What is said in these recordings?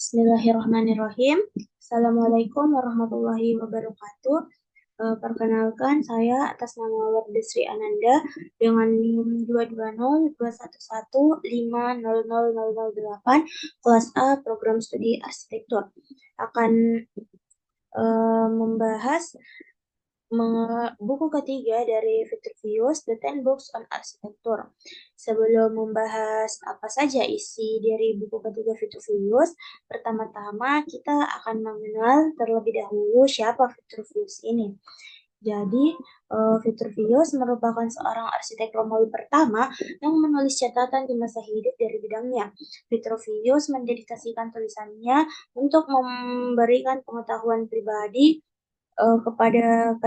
Bismillahirrahmanirrahim. Assalamualaikum warahmatullahi wabarakatuh. Perkenalkan, saya atas nama Wardesri Ananda dengan NIM 22021150008 kelas A program studi arsitektur akan membahas buku ketiga dari Vitruvius, The 10 Books on Architecture. Sebelum membahas apa saja isi dari buku ketiga Vitruvius, pertama-tama kita akan mengenal terlebih dahulu siapa Vitruvius ini. Jadi, Vitruvius merupakan seorang arsitek Romawi pertama yang menulis catatan di masa hidup dari bidangnya. Vitruvius mendedikasikan tulisannya untuk memberikan pengetahuan pribadi kepada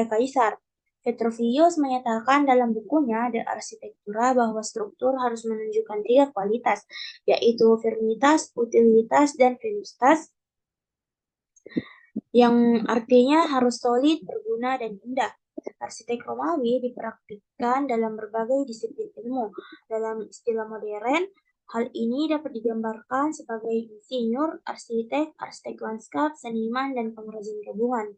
kaisar. Vitruvius menyatakan dalam bukunya The Architectura bahwa struktur harus menunjukkan 3 kualitas, yaitu firmitas, utilitas, dan vetustas, yang artinya harus solid, berguna, dan indah. Arsitek Romawi dipraktikkan dalam berbagai disiplin ilmu. Dalam istilah modern, hal ini dapat digambarkan sebagai insinyur, arsitek lanskap, seniman, dan pengrajin gabungan.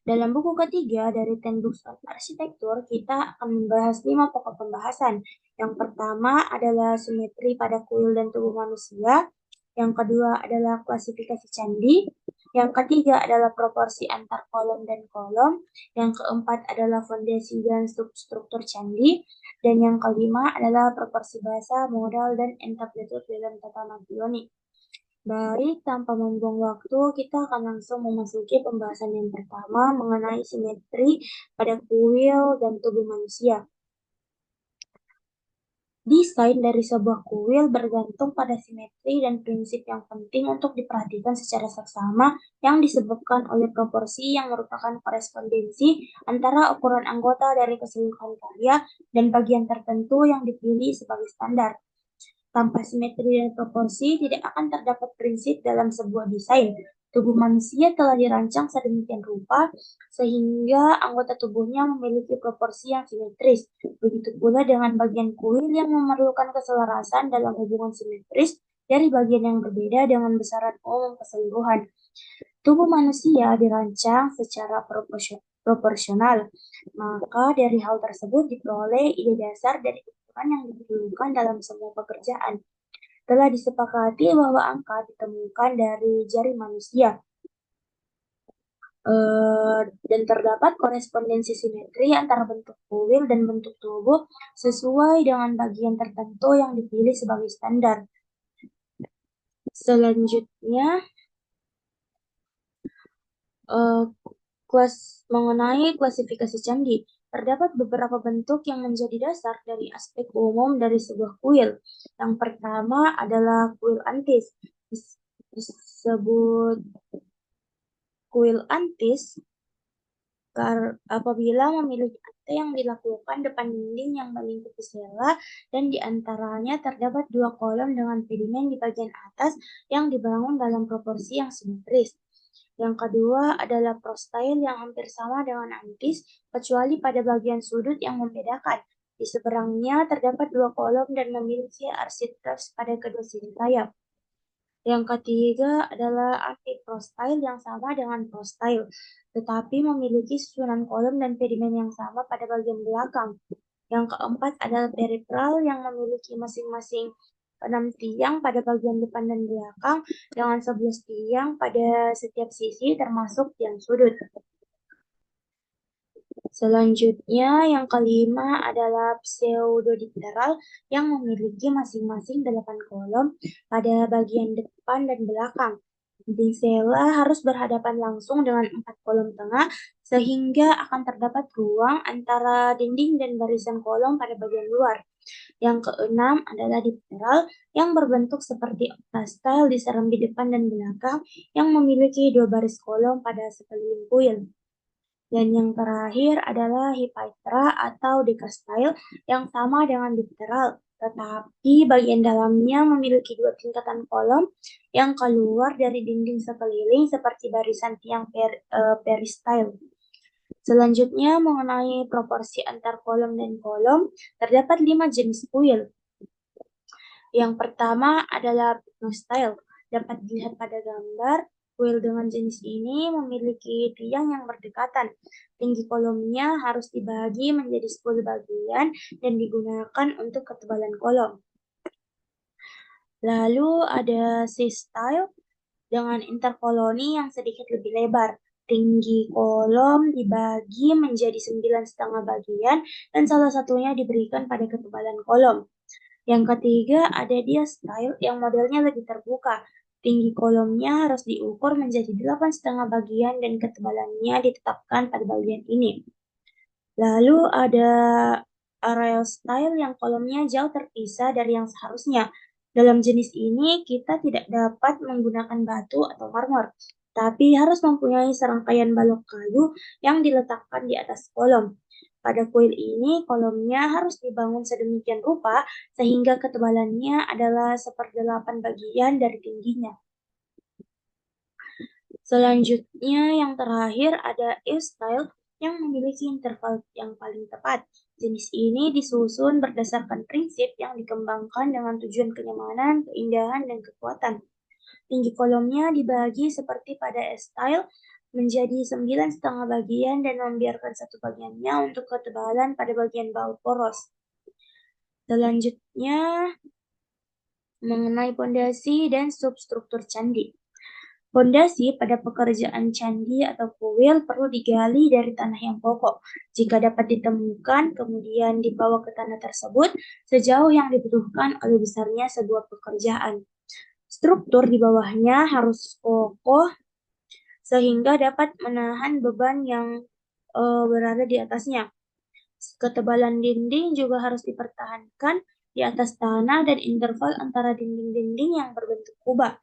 Dalam buku ketiga dari 10 Books on Architecture, kita akan membahas 5 pokok pembahasan. Yang pertama adalah simetri pada kuil dan tubuh manusia. Yang kedua adalah klasifikasi candi. Yang ketiga adalah proporsi antar kolom dan kolom. Yang keempat adalah fondasi dan substruktur candi. Dan yang kelima adalah proporsi basa, modal, dan entablatur dalam tata Maglione. Baik, tanpa membuang waktu, kita akan langsung memasuki pembahasan yang pertama mengenai simetri pada kuil dan tubuh manusia. Desain dari sebuah kuil bergantung pada simetri dan prinsip yang penting untuk diperhatikan secara seksama yang disebabkan oleh proporsi yang merupakan korespondensi antara ukuran anggota dari keseluruhan karya dan bagian tertentu yang dipilih sebagai standar. Tanpa simetri dan proporsi, tidak akan terdapat prinsip dalam sebuah desain. Tubuh manusia telah dirancang sedemikian rupa sehingga anggota tubuhnya memiliki proporsi yang simetris. Begitu pula dengan bagian kuil yang memerlukan keselarasan dalam hubungan simetris dari bagian yang berbeda dengan besaran umum keseluruhan. Tubuh manusia dirancang secara proporsional. Maka dari hal tersebut diperoleh ide dasar dari yang diperlukan dalam semua pekerjaan. Telah disepakati bahwa angka ditemukan dari jari manusia dan terdapat korespondensi simetri antara bentuk kuil dan bentuk tubuh sesuai dengan bagian tertentu yang dipilih sebagai standar. Selanjutnya, mengenai klasifikasi candi. Terdapat beberapa bentuk yang menjadi dasar dari aspek umum dari sebuah kuil. Yang pertama adalah kuil antis. Disebut kuil antis apabila memiliki ante yang dilakukan depan dinding yang melingkupi sela dan diantaranya terdapat 2 kolom dengan pedimen di bagian atas yang dibangun dalam proporsi yang simetris. Yang kedua adalah prostyle yang hampir sama dengan antis, kecuali pada bagian sudut yang membedakan. Di seberangnya terdapat 2 kolom dan memiliki arsitraves pada kedua sisi sayap. Yang ketiga adalah anti-prostyle yang sama dengan prostyle, tetapi memiliki susunan kolom dan pedimen yang sama pada bagian belakang. Yang keempat adalah peripheral yang memiliki masing-masing 6 tiang pada bagian depan dan belakang dengan 11 tiang pada setiap sisi termasuk tiang sudut. Selanjutnya yang kelima adalah pseudodipteral yang memiliki masing-masing 8 kolom pada bagian depan dan belakang. Dinding sela harus berhadapan langsung dengan 4 kolom tengah sehingga akan terdapat ruang antara dinding dan barisan kolom pada bagian luar. Yang keenam adalah dipteral yang berbentuk seperti octastyle di serambi depan dan belakang yang memiliki 2 baris kolom pada sekeliling kuil. Dan yang terakhir adalah hippaethra atau decastyle yang sama dengan dipteral, tetapi bagian dalamnya memiliki 2 tingkatan kolom yang keluar dari dinding sekeliling seperti barisan tiang peristyle. Selanjutnya mengenai proporsi antar kolom dan kolom, terdapat 5 jenis kuil. Yang pertama adalah style. Dapat dilihat pada gambar, kuil dengan jenis ini memiliki tiang yang berdekatan. Tinggi kolomnya harus dibagi menjadi 10 bagian dan digunakan untuk ketebalan kolom. Lalu ada C-style dengan interkoloni yang sedikit lebih lebar. Tinggi kolom dibagi menjadi 9,5 bagian dan salah satunya diberikan pada ketebalan kolom. Yang ketiga ada diastyle yang modelnya lebih terbuka. Tinggi kolomnya harus diukur menjadi 8,5 bagian dan ketebalannya ditetapkan pada bagian ini. Lalu ada aerial style yang kolomnya jauh terpisah dari yang seharusnya. Dalam jenis ini kita tidak dapat menggunakan batu atau marmer, tapi harus mempunyai serangkaian balok kayu yang diletakkan di atas kolom. Pada kuil ini, kolomnya harus dibangun sedemikian rupa sehingga ketebalannya adalah 1/8 bagian dari tingginya. Selanjutnya yang terakhir ada E-style yang memiliki interval yang paling tepat. Jenis ini disusun berdasarkan prinsip yang dikembangkan dengan tujuan kenyamanan, keindahan, dan kekuatan. Tinggi kolomnya dibagi seperti pada E-style menjadi 9,5 bagian dan membiarkan satu bagiannya untuk ketebalan pada bagian baut poros. Selanjutnya mengenai pondasi dan substruktur candi. Pondasi pada pekerjaan candi atau kuil perlu digali dari tanah yang kokoh. Jika dapat ditemukan, kemudian dibawa ke tanah tersebut sejauh yang dibutuhkan oleh besarnya sebuah pekerjaan. Struktur di bawahnya harus kokoh sehingga dapat menahan beban yang berada di atasnya. Ketebalan dinding juga harus dipertahankan di atas tanah dan interval antara dinding-dinding yang berbentuk kubah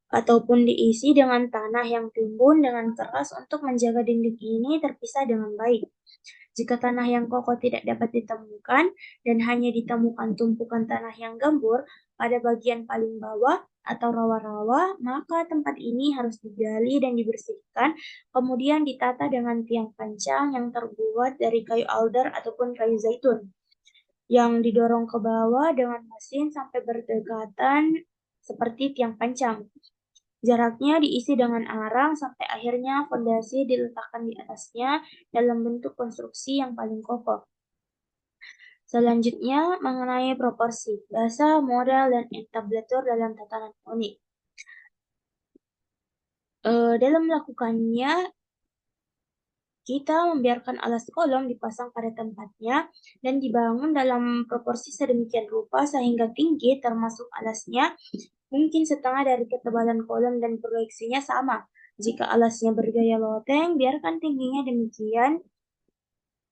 ataupun diisi dengan tanah yang timbun dengan keras untuk menjaga dinding ini terpisah dengan baik. Jika tanah yang kokoh tidak dapat ditemukan dan hanya ditemukan tumpukan tanah yang gembur pada bagian paling bawah atau rawa-rawa, maka tempat ini harus digali dan dibersihkan, kemudian ditata dengan tiang pancang yang terbuat dari kayu alder ataupun kayu zaitun, yang didorong ke bawah dengan mesin sampai berdekatan seperti tiang pancang. Jaraknya diisi dengan arang sampai akhirnya fondasi diletakkan di atasnya dalam bentuk konstruksi yang paling kokoh. Selanjutnya mengenai proporsi, basa, model, dan entablatur dalam tatanan unik. Dalam melakukannya, kita membiarkan alas kolom dipasang pada tempatnya dan dibangun dalam proporsi sedemikian rupa sehingga tinggi termasuk alasnya mungkin setengah dari ketebalan kolom dan proyeksinya sama. Jika alasnya bergaya loteng, biarkan tingginya demikian.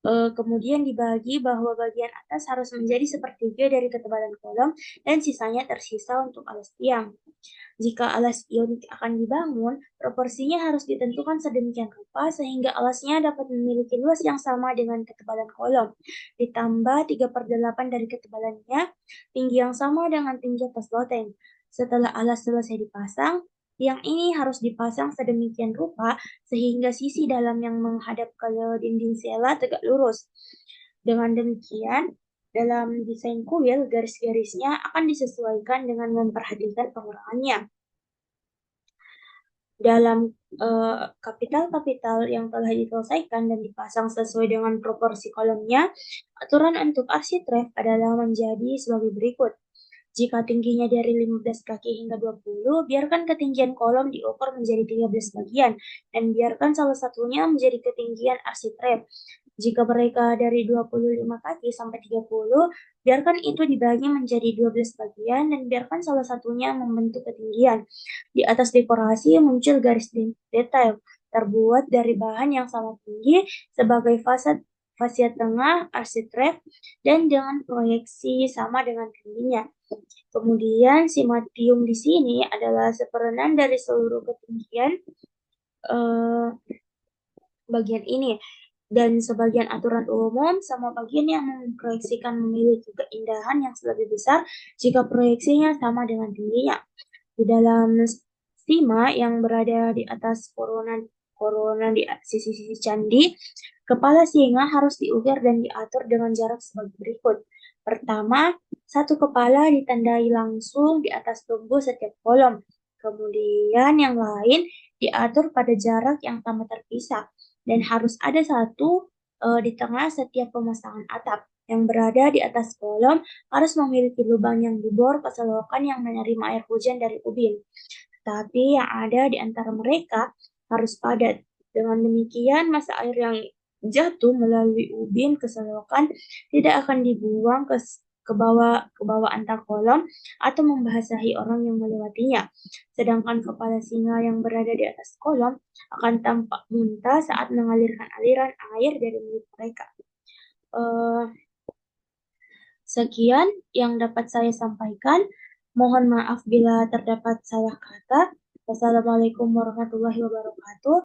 Kemudian dibagi bahwa bagian atas harus menjadi sepertiga dari ketebalan kolom dan sisanya tersisa untuk alas tiang. Jika alas ionik akan dibangun, proporsinya harus ditentukan sedemikian rupa sehingga alasnya dapat memiliki luas yang sama dengan ketebalan kolom, ditambah 3/8 dari ketebalannya, tinggi yang sama dengan tinggi atas loteng. Setelah alas selesai dipasang, tiang ini harus dipasang sedemikian rupa sehingga sisi dalam yang menghadap ke dinding sela tegak lurus. Dengan demikian, dalam desain kuil, garis-garisnya akan disesuaikan dengan memperhatikan pengurangannya. Dalam kapital-kapital yang telah diselesaikan dan dipasang sesuai dengan proporsi kolomnya, aturan untuk arsitref adalah menjadi sebagai berikut. Jika tingginya dari 15 kaki hingga 20, biarkan ketinggian kolom diukur menjadi 13 bagian, dan biarkan salah satunya menjadi ketinggian arsitref. Jika mereka dari 25 kaki sampai 30, biarkan itu dibagi menjadi 12 bagian, dan biarkan salah satunya membentuk ketinggian. Di atas dekorasi muncul garis detail, terbuat dari bahan yang sama tinggi sebagai fascia tengah arsitref dan dengan proyeksi sama dengan tingginya. Kemudian simatium di sini adalah 1/6 dari seluruh ketinggian bagian ini. Dan sebagian aturan umum, semua bagian yang memproyeksikan memiliki keindahan yang lebih besar jika proyeksinya sama dengan tingginya. Di dalam stima yang berada di atas korona di sisi-sisi candi, kepala singa harus diukir dan diatur dengan jarak sebagai berikut. Pertama, Satu kepala ditandai langsung di atas tubuh setiap kolom. Kemudian yang lain diatur pada jarak yang sama terpisah dan harus ada satu di tengah setiap pemasangan atap. Yang berada di atas kolom harus memiliki lubang yang dibor ke selokan yang menerima air hujan dari ubin. Tapi yang ada di antara mereka harus padat. Dengan demikian, masa air yang jatuh melalui ubin ke selokan tidak akan dibuang ke bawah antar kolom atau membasahi orang yang melewatinya. Sedangkan kepala singa yang berada di atas kolom akan tampak muntah saat mengalirkan aliran air dari mulut mereka. Eh, Sekian yang dapat saya sampaikan. Mohon maaf bila terdapat salah kata. Wassalamualaikum warahmatullahi wabarakatuh.